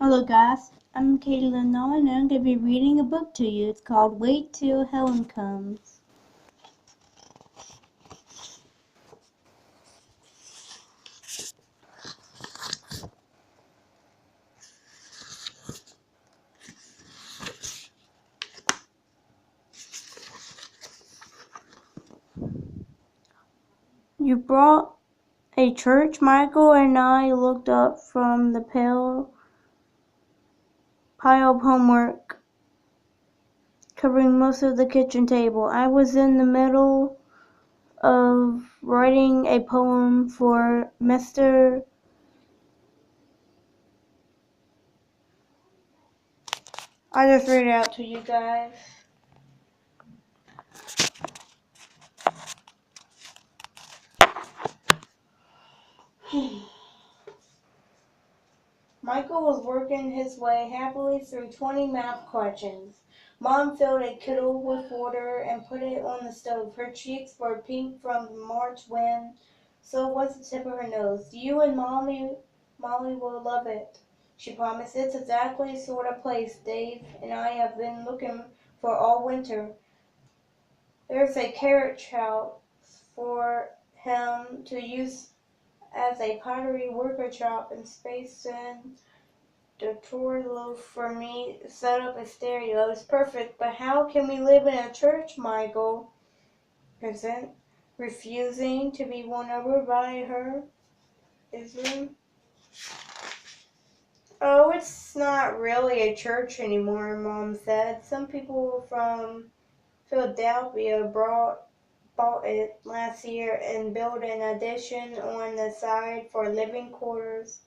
Hello guys, I'm Helen, and I'm going to be reading a book to you. It's called Wait Till Helen Comes. You brought a church? Michael and I looked up from the pile of homework covering most of the kitchen table. I was in the middle of writing a poem for Mr. I just read it out to you guys. Michael was working his way happily through 20 math questions. Mom filled a kettle with water and put it on the stove. Her cheeks were pink from the March wind, so was the tip of her nose. You and Molly will love it, she promised. It's exactly the sort of place Dave and I have been looking for all winter. There's a carriage house for him to use as a pottery workshop and space in the tour for me set up a stereo. It's perfect, but how can we live in a church, Michael? Present, refusing to be won over by her Islam. Oh, it's not really a church anymore, Mom said. Some people from Philadelphia bought it last year and built an addition on the side for living quarters.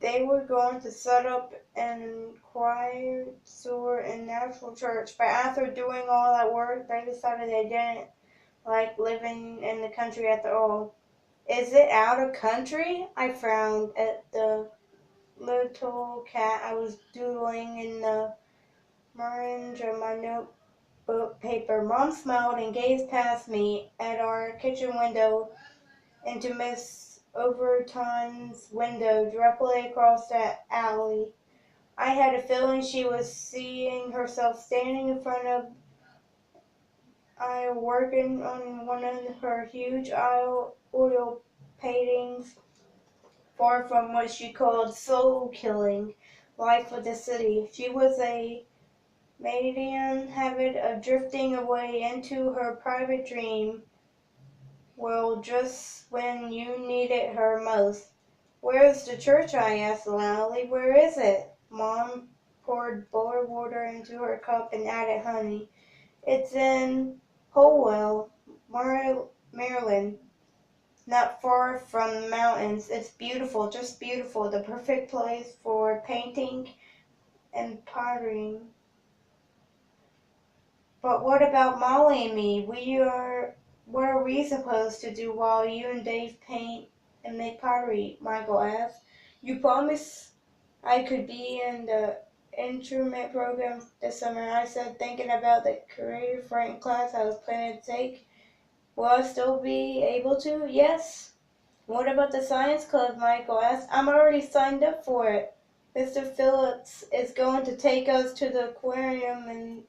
They were going to set up an choir, sewer, and national church, but after doing all that work, they decided they didn't like living in the country after all. Is it out of country? I frowned at the little cat I was doodling in the margin of my notebook paper. Mom smiled and gazed past me at our kitchen window into Miss Overton's window directly across that alley. I had a feeling she was seeing herself standing in front of I working on one of her huge oil paintings, far from what she called soul-killing life of the city. She was a maniac habit of drifting away into her private dream world just when you needed her most. Where's the church? I asked loudly. Where is it? Mom poured boiled water into her cup and added honey. It's in Howell, Maryland, not far from the mountains. It's beautiful, just beautiful, the perfect place for painting and pottery. But what about Molly and me? What are we supposed to do while you and Dave paint and make pottery? Michael asked. You promised I could be in the instrument program this summer. I said, thinking about the creative writing class I was planning to take. Will I still be able to? Yes. What about the science club? Michael asked. I'm already signed up for it. Mr. Phillips is going to take us to the aquarium and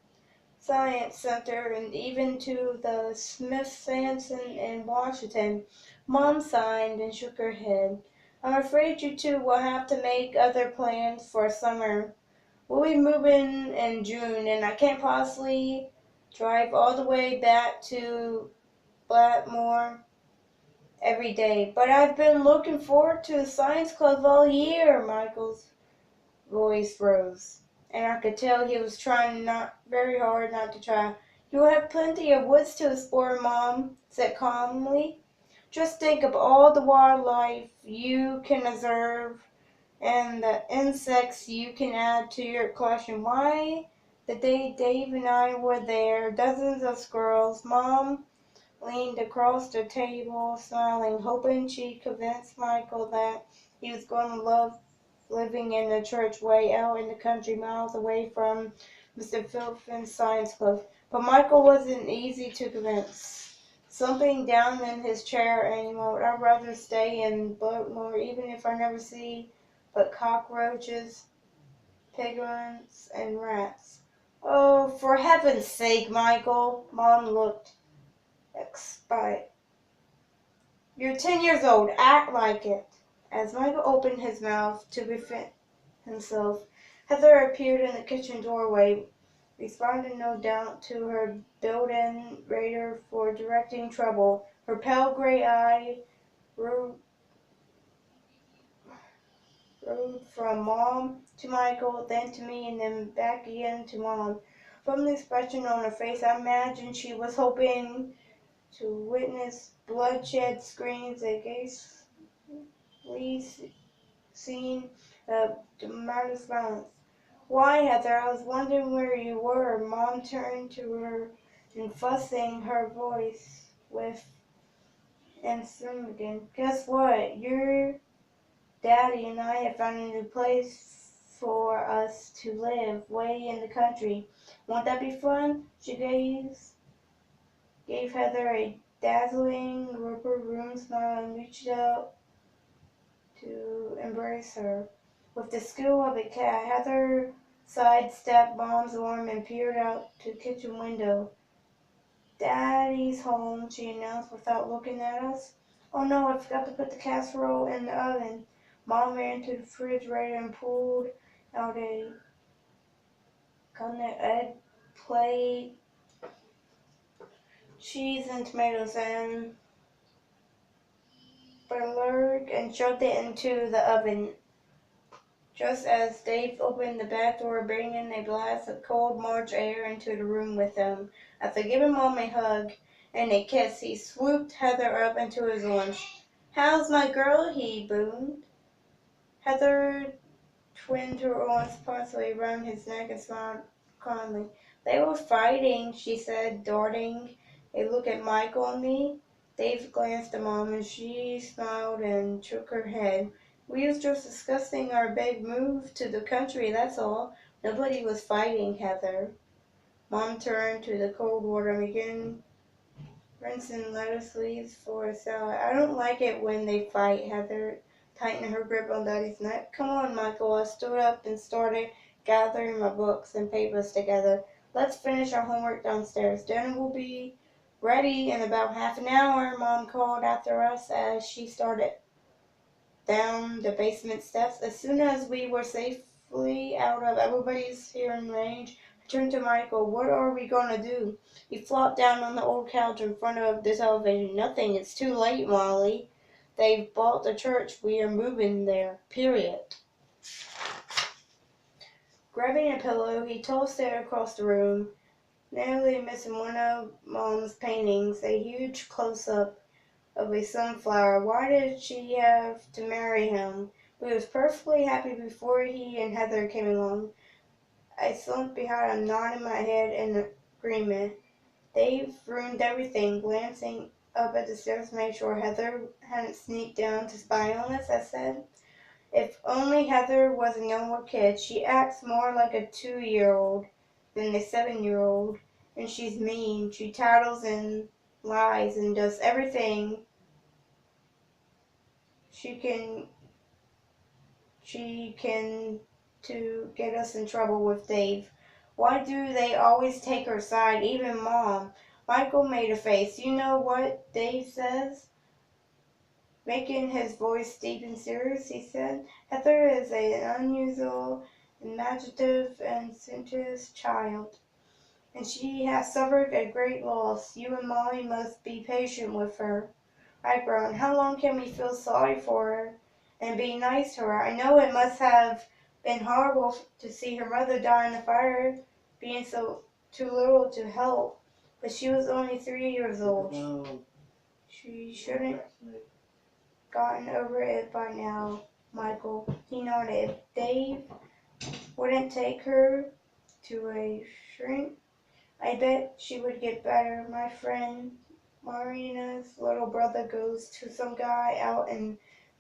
Science Center and even to the Smithsonian in Washington. Mom sighed and shook her head. I'm afraid you two will have to make other plans for summer. We'll be moving in June, and I can't possibly drive all the way back to Blackmore every day. But I've been looking forward to the science club all year, Michael's voice rose, and I could tell he was trying not very hard not to try. You'll have plenty of woods to explore, Mom said calmly. Just think of all the wildlife you can observe and the insects you can add to your collection. Why, the day Dave and I were there, dozens of squirrels. Mom leaned across the table, smiling, hoping she convinced Michael that he was going to love living in the church way out in the country, miles away from Mr. Philpin's science club. But Michael wasn't easy to convince. Slumping down in his chair anymore, I'd rather stay in Baltimore, even if I never see but cockroaches. pigeons, and rats. Oh, for heaven's sake, Michael, Mom looked expired. You're 10 years old, act like it. As Michael opened his mouth to defend himself, Heather appeared in the kitchen doorway, responding no doubt to her built-in radar for directing trouble. Her pale gray eye roved from Mom to Michael, then to me, and then back again to Mom. From the expression on her face, I imagined she was hoping to witness bloodshed screams against scene of dramatic violence. Why, Heather? I was wondering where you were. Mom turned to her and fussing her voice with again. Guess what? Your daddy and I have found a new place for us to live, way in the country. Won't that be fun? She gave Heather a dazzling rubber room smile and reached out to embrace her. With the skill of a cat, Heather sidestepped Mom's arm and peered out to the kitchen window. Daddy's home, she announced without looking at us. Oh no, I forgot to put the casserole in the oven. Mom ran to the refrigerator and pulled out a egg plate, cheese and tomatoes and butter and shoved it into the oven. Just as Dave opened the back door, bringing a blast of cold March air into the room with him. After giving Mom a hug and a kiss, he swooped Heather up into his arms. How's my girl? He boomed. Heather twined her arms partially around his neck and smiled kindly. They were fighting, she said, darting a look at Michael and me. Dave glanced at Mom and she smiled and shook her head. We was just discussing our big move to the country, that's all. Nobody was fighting, Heather. Mom turned to the cold water and began rinsing lettuce leaves for a salad. I don't like it when they fight, Heather tightened her grip on Daddy's neck. Come on, Michael. I stood up and started gathering my books and papers together. Let's finish our homework downstairs. Dinner will be ready in about half an hour, Mom called after us as she started down the basement steps. As soon as we were safely out of everybody's hearing range, I turned to Michael. What are we going to do? He flopped down on the old couch in front of the television. Nothing. It's too late, Molly. They've bought the church. We are moving there. Period. Grabbing a pillow, he tossed it across the room, narrowly missing one of Mom's paintings, a huge close-up of a sunflower. Why did she have to marry him? We was perfectly happy before he and Heather came along. I slumped behind him, nodding my head in agreement. They've ruined everything. Glancing up at the stairs to make sure Heather hadn't sneaked down to spy on us, I said. If only Heather was a normal kid. She acts more like a 2-year-old than a 7-year-old, and she's mean. She tattles and lies and does everything she can to get us in trouble with Dave. Why do they always take her side, even Mom? Michael made a face. You know what Dave says? Making his voice deep and serious, he said, Heather is an unusual, imaginative, and sensitive child, and she has suffered a great loss. You and Molly must be patient with her. I groaned. How long can we feel sorry for her and be nice to her? I know it must have been horrible to see her mother die in the fire, being so too little to help, but she was only 3 years old. She shouldn't gotten over it by now, Michael. He nodded. If Dave wouldn't take her to a shrink, I bet she would get better. My friend Marina's little brother goes to some guy out in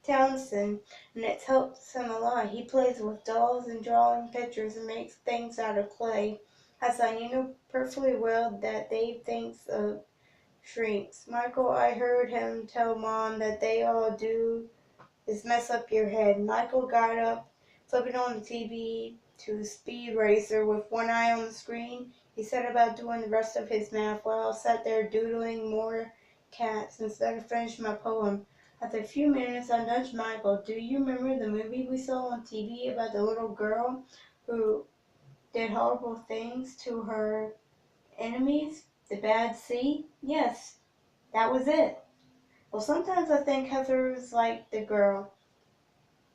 Townsend, and it helps him a lot. He plays with dolls and drawing pictures and makes things out of clay. Hassan, you know perfectly well that Dave thinks of shrinks. Michael, I heard him tell Mom that they all do is mess up your head. Michael got up flipping on the TV to Speed Racer with one eye on the screen. He set about doing the rest of his math while I sat there doodling more cats instead of finishing my poem. After a few minutes, I nudged Michael. Do you remember the movie we saw on TV about the little girl who did horrible things to her enemies? The Bad Sea? Yes, that was it. Well, sometimes I think Heather's like the girl.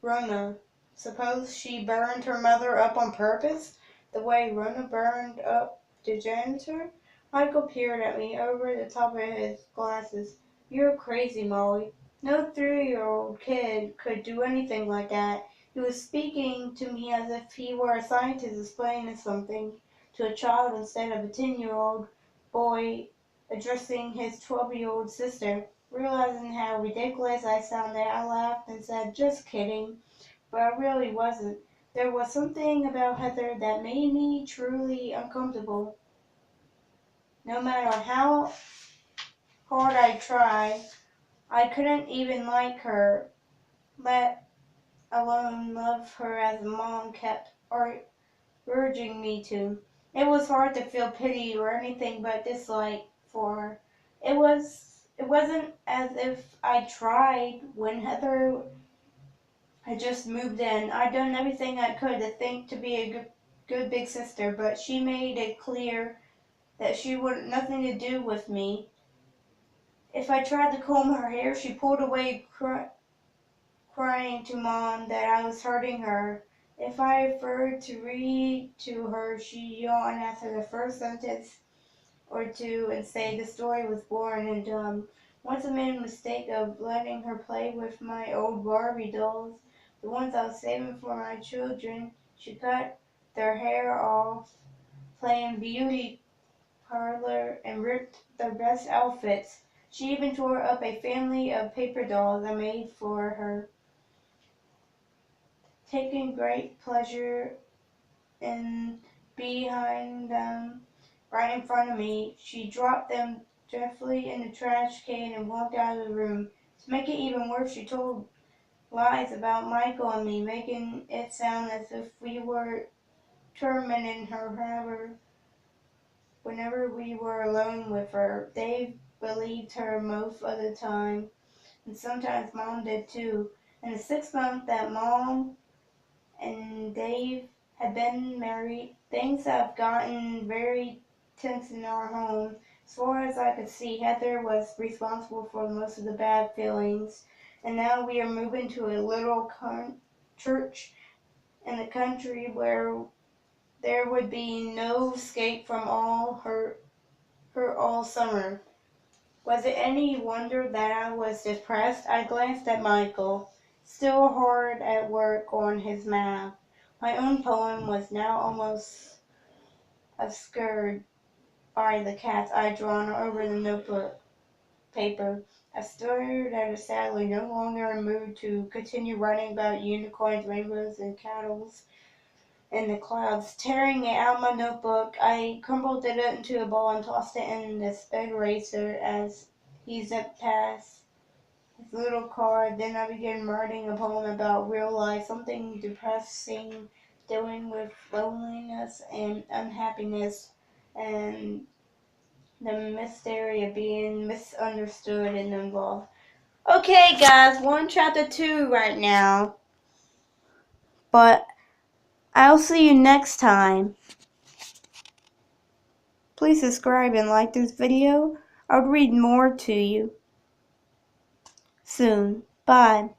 Rona. Suppose she burned her mother up on purpose, the way Rona burned up the janitor? Michael peered at me over the top of his glasses. You're crazy, Molly. No 3-year-old kid could do anything like that. He was speaking to me as if he were a scientist explaining something to a child instead of a 10-year-old boy addressing his 12-year-old sister. Realizing how ridiculous I sounded, I laughed and said, just kidding. But I really wasn't. There was something about Heather that made me truly uncomfortable. No matter how hard I tried, I couldn't even like her, let alone love her as Mom kept urging me to. It was hard to feel pity or anything but dislike for her. It wasn't as if I tried when Heather had just moved in. I'd done everything I could to think to be a good big sister, but she made it clear that she wanted nothing to do with me. If I tried to comb her hair, she pulled away, crying to Mom that I was hurting her. If I offered to read to her, she yawned after the first sentence or two and say the story was boring and dumb. Once I made a mistake of letting her play with my old Barbie dolls, the ones I was saving for my children. She cut their hair off, playing beauty parlor, and ripped their best outfits. She even tore up a family of paper dolls I made for her, taking great pleasure in behind them right in front of me. She dropped them deftly in the trash can and walked out of the room. To make it even worse, she told lies about Michael and me, making it sound as if we were tormenting her whenever we were alone with her. Dave believed her most of the time, and sometimes Mom did too. In the 6 months that Mom and Dave had been married, things have gotten very tense in our home. As far as I could see, Heather was responsible for most of the bad feelings, and now we are moving to a little church in the country where there would be no escape from her all summer. Was it any wonder that I was depressed? I glanced at Michael, still hard at work on his math. My own poem was now almost obscured by the cat's eye drawn over the notebook paper. I stared at it sadly, no longer in a mood to continue writing about unicorns, rainbows, and cattle in the clouds. Tearing it out of my notebook, I crumpled it into a ball and tossed it in the speed racer as he zipped past his little car. Then I began writing a poem about real life, something depressing, dealing with loneliness and unhappiness, and the mystery of being misunderstood and involved. Okay, guys, we're on chapter 2 right now, but I'll see you next time. Please subscribe and like this video. I'll read more to you soon. Bye.